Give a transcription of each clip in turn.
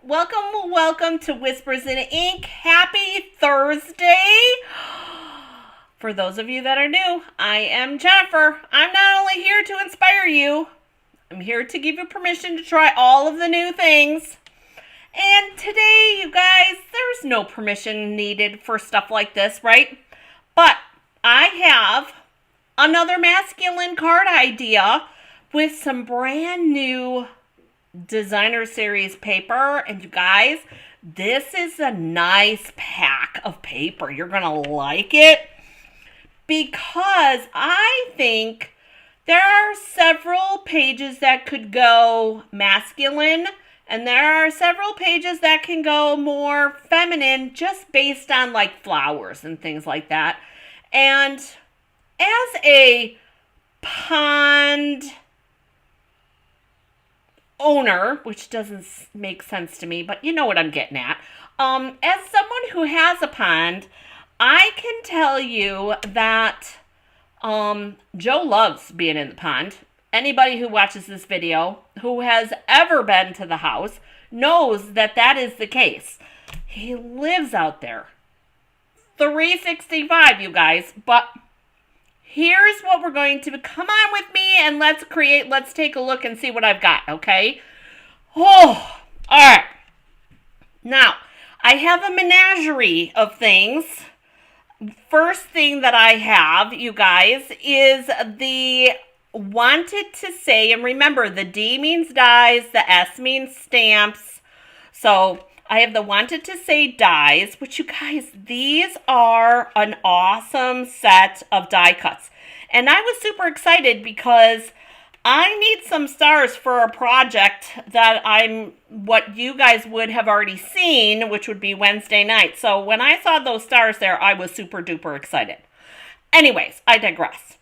welcome to Whispers in Ink. Happy Thursday. For those of you that are new, I am Jennifer. I'm not only here to inspire you, I'm here to give you permission to try all of the new things. And today, you guys, there's no permission needed for stuff like this, right? But I have another masculine card idea with some brand new designer series paper. And you guys, this is a nice pack of paper. You're gonna like it because I think there are several pages that could go masculine and there are several pages that can go more feminine just based on like flowers and things like that. And as a pond owner, which doesn't make sense to me, but you know what I'm getting at. As someone who has a pond, I can tell you that Joe loves being in the pond. Anybody who watches this video, who has ever been to the house, knows that that is the case. He lives out there. 365, you guys. But here's what we're going to do. Come on with me and let's take a look and see what I've got, okay? Oh, all right. Now, I have a menagerie of things. First thing that I have, you guys, is the wanted to say, and remember, the D means dies, the S means stamps. So I have the wanted to say dies, which you guys, these are an awesome set of die cuts. And I was super excited because I need some stars for a project that what you guys would have already seen, which would be Wednesday night. So when I saw those stars there, I was super duper excited. Anyways, I digress.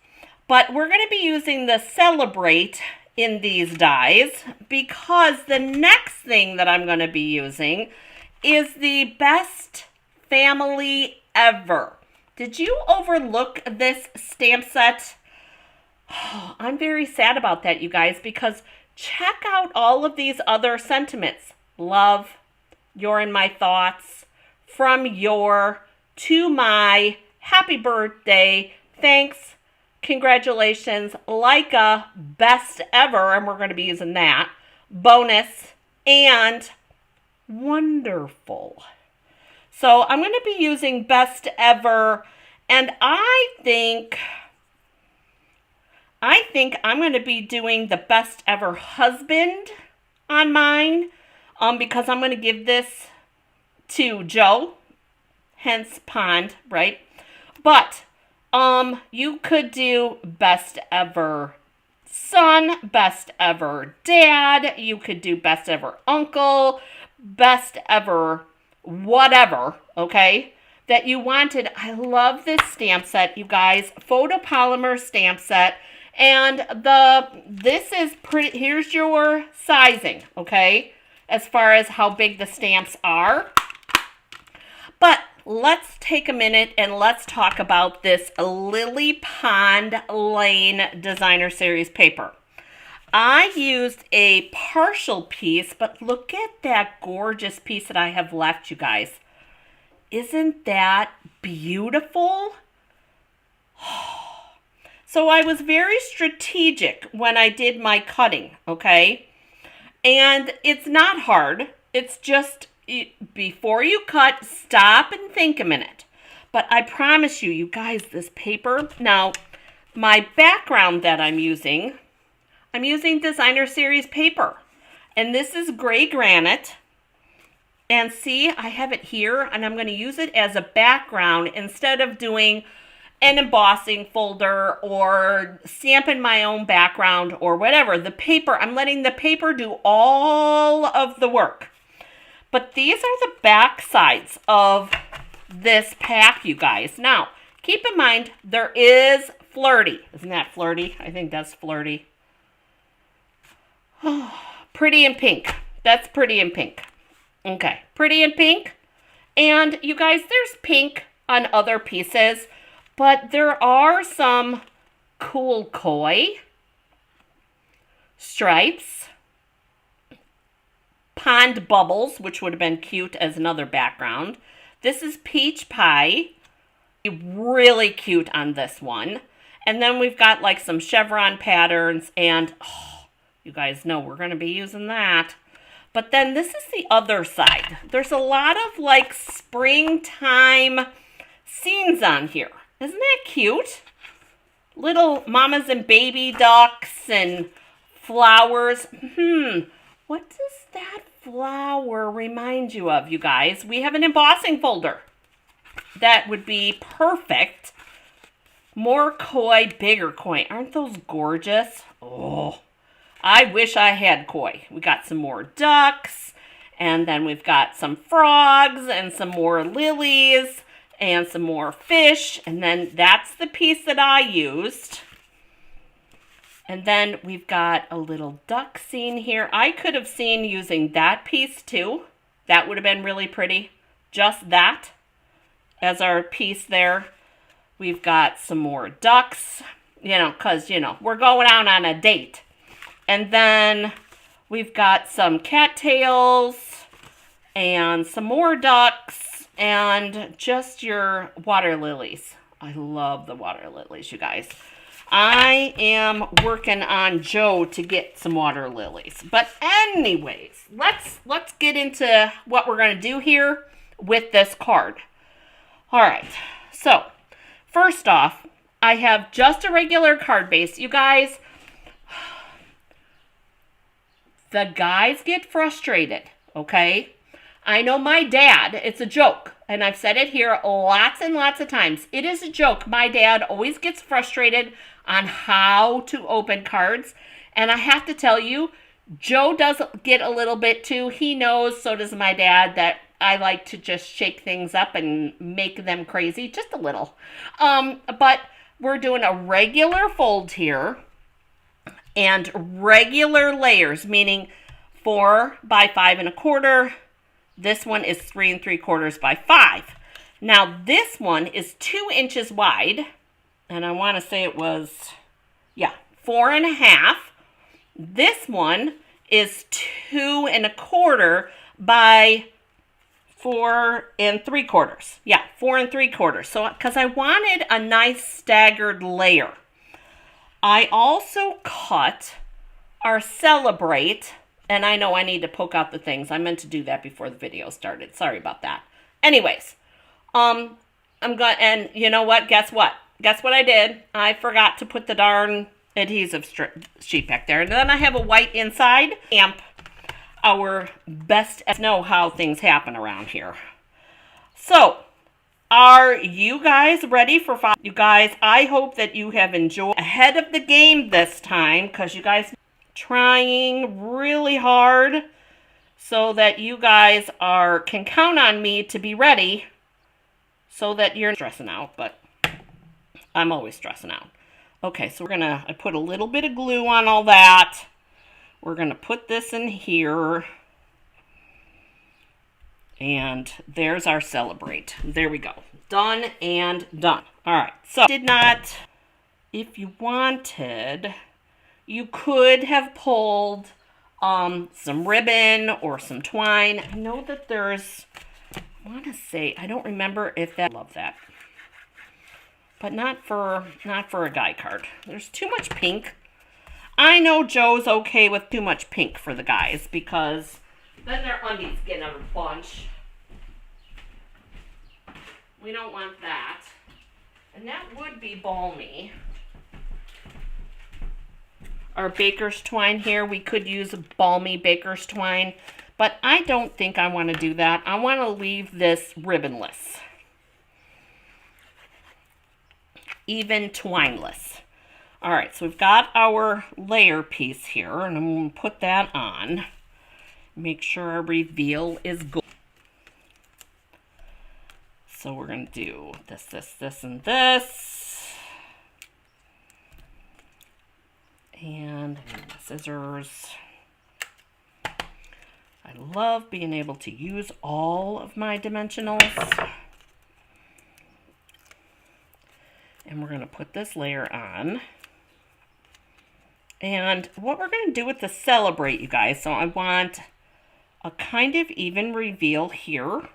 But we're going to be using the Celebrate in these dies because the next thing that I'm going to be using is the Best Family Ever. Did you overlook this stamp set? Oh, I'm very sad about that, you guys, because check out all of these other sentiments. Love, you're in my thoughts, from your, to my, happy birthday, thanks, congratulations, like a best ever, and we're going to be using that, bonus, and wonderful. So I'm going to be using best ever, and I think I'm going to be doing the best ever husband on mine, because I'm going to give this to Joe, hence pond, right? But you could do best ever son, best ever dad, you could do best ever uncle, best ever whatever, okay, that you wanted. I love this stamp set, you guys. Photopolymer stamp set. And this is pretty, here's your sizing, okay, as far as how big the stamps are. But let's take a minute and let's talk about this Lily Pond Lane Designer Series paper. I used a partial piece, but look at that gorgeous piece that I have left, you guys. Isn't that beautiful? So I was very strategic when I did my cutting, okay? And it's not hard. It's just, before you cut, stop and think a minute. But I promise you, you guys, this paper, now, my background that I'm using Designer Series paper. And this is gray granite. And see, I have it here, and I'm going to use it as a background instead of doing an embossing folder or stamping my own background or whatever. The paper, I'm letting the paper do all of the work. But these are the back sides of this pack, you guys. Now, keep in mind, there is flirty. Isn't that flirty? I think that's flirty. Pretty in pink. That's pretty in pink. Okay, pretty in pink. And you guys, there's pink on other pieces, but there are some cool koi stripes, Pond Bubbles, which would have been cute as another background. This is Peach Pie. Really cute on this one. And then we've got like some chevron patterns, and you guys know we're going to be using that. But then this is the other side. There's a lot of like springtime scenes on here. Isn't that cute? Little mamas and baby ducks and flowers. What does that flower remind you of, you guys? We have an embossing folder. That would be perfect. More koi, bigger koi. Aren't those gorgeous? Oh, I wish I had koi. We got some more ducks, and then we've got some frogs and some more lilies and some more fish, and then that's the piece that I used. And then we've got a little duck scene here. I could have seen using that piece too. That would have been really pretty. Just that as our piece there. We've got some more ducks, because, we're going out on a date. And then we've got some cattails and some more ducks and just your water lilies. I love the water lilies, you guys. I am working on Joe to get some water lilies. But anyways, let's get into what we're going to do here with this card. All right, so first off, I have just a regular card base. You guys, the guys get frustrated, okay? I know my dad, it's a joke, and I've said it here lots and lots of times. It is a joke. My dad always gets frustrated on how to open cards, and I have to tell you, Joe does get a little bit too. He knows, so does my dad, that I like to just shake things up and make them crazy, just a little. But we're doing a regular fold here and regular layers, meaning 4 by 5 1/4. This one is 3 3/4 by 5. Now this one is 2 inches wide, and I want to say it was, 4 1/2. This one is 2 1/4 by 4 3/4. 4 3/4. So, because I wanted a nice staggered layer. I also cut our Celebrate, and I know I need to poke out the things. I meant to do that before the video started. Sorry about that. Anyways, I'm going, and you know what? Guess what? Guess what I did? I forgot to put the darn adhesive sheet back there. And then I have a white inside stamp. Our best know how things happen around here. So, are you guys ready for 5? You guys, I hope that you have enjoyed ahead of the game this time, because you guys are trying really hard so that you guys can count on me to be ready so that you're stressing out, but I'm always stressing out. Okay, so I put a little bit of glue on all that. We're going to put this in here. And there's our Celebrate. There we go. Done and done. All right. So, if you wanted, you could have pulled some ribbon or some twine. I know that I don't remember if I love that. But not for a guy card. There's too much pink. I know Joe's okay with too much pink for the guys, because then their undies get a bunch. We don't want that. And that would be balmy. Our baker's twine here, we could use a balmy baker's twine, but I don't think I want to do that. I want to leave this ribbonless. Even twineless. All right, so we've got our layer piece here, and I'm going to put that on. Make sure our reveal is good. So we're going to do this, and this. And scissors. I love being able to use all of my dimensionals. And we're going to put this layer on. And what we're going to do with the Celebrate, you guys, so I want a kind of even reveal here,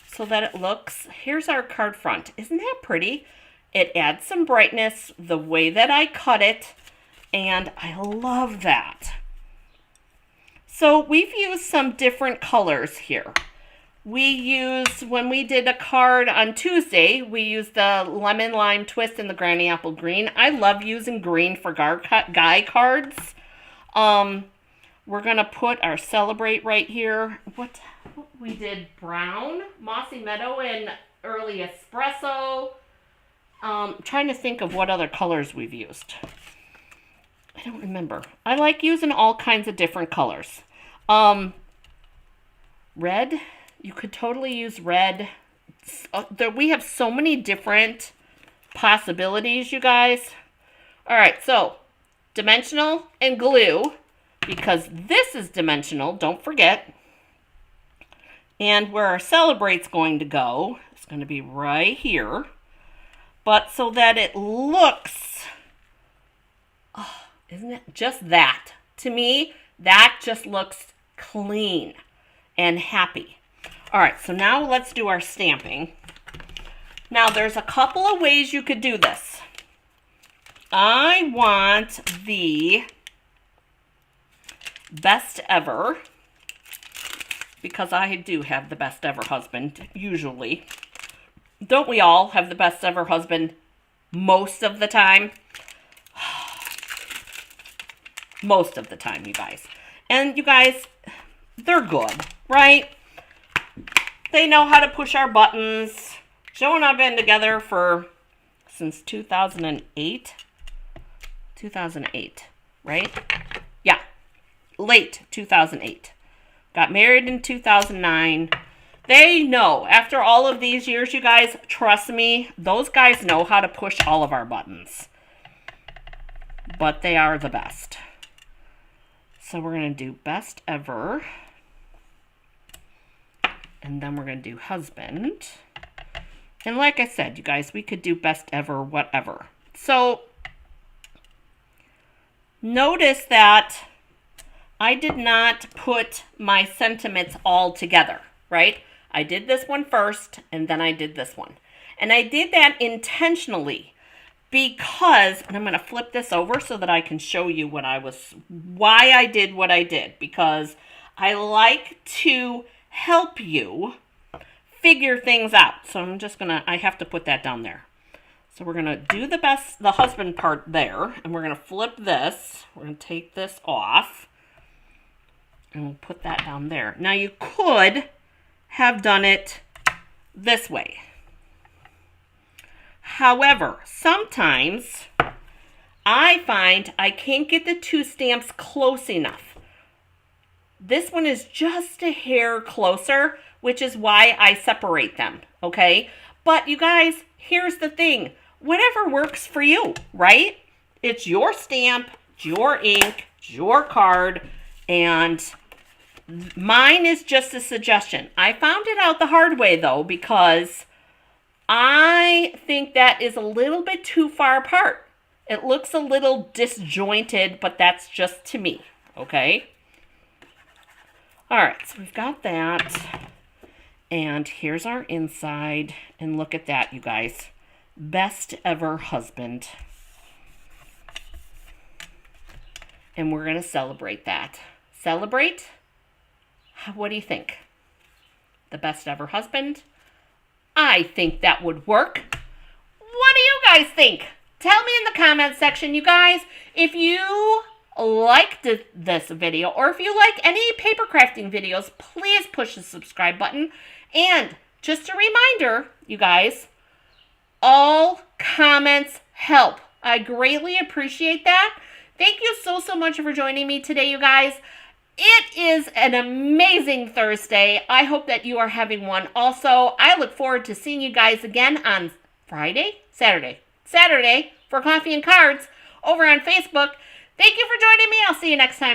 so that it looks, here's our card front. Isn't that pretty? It adds some brightness the way that I cut it, and I love that. So we've used some different colors here. We used, when we did a card on Tuesday, we used the lemon lime twist and the granny apple green. I love using green for guy cards. We're going to put our celebrate right here. What we did brown, mossy meadow, and early espresso. Trying to think of what other colors we've used. I don't remember. I like using all kinds of different colors. Red. You could totally use red. We have so many different possibilities, you guys. All right, so dimensional and glue, because this is dimensional, don't forget. And where our celebrate's going to go, it's going to be right here. But so that it looks, oh, isn't it just that? To me, that just looks clean and happy. All right, so now let's do our stamping. Now, there's a couple of ways you could do this. I want the best ever, because I do have the best ever husband, usually. Don't we all have the best ever husband most of the time? Most of the time, you guys. And you guys, they're good, right? They know how to push our buttons. Joe and I have been together since 2008. 2008, right? Yeah, late 2008. Got married in 2009. They know, after all of these years, you guys, trust me, those guys know how to push all of our buttons. But they are the best. So we're going to do best ever. And then we're going to do husband. And like I said, you guys, we could do best ever, whatever. So notice that I did not put my sentiments all together, right? I did this one first, and then I did this one. And I did that intentionally because, and I'm going to flip this over so that I can show you why I did what I did. Because I like to help you figure things out. So I have to put that down there. So we're going to do the husband part there, and we're going to flip this. We're going to take this off, and we'll put that down there. Now you could have done it this way. However, sometimes I find I can't get the two stamps close enough. This one is just a hair closer, which is why I separate them, okay? But you guys, here's the thing. Whatever works for you, right? It's your stamp, it's your ink, it's your card, and mine is just a suggestion. I found it out the hard way, though, because I think that is a little bit too far apart. It looks a little disjointed, but that's just to me, okay? All right, so we've got that. And here's our inside. And look at that, you guys. Best ever husband. And we're going to celebrate that. Celebrate? What do you think? The best ever husband? I think that would work. What do you guys think? Tell me in the comments section, you guys, if you liked this video, or if you like any paper crafting videos, please push the subscribe button. And just a reminder, you guys, all comments help. I greatly appreciate that. Thank you so much for joining me today, you guys. It is an amazing Thursday. I hope that you are having one also. I look forward to seeing you guys again on Saturday for Coffee and Cards over on Facebook. Thank you for joining me. I'll see you next time.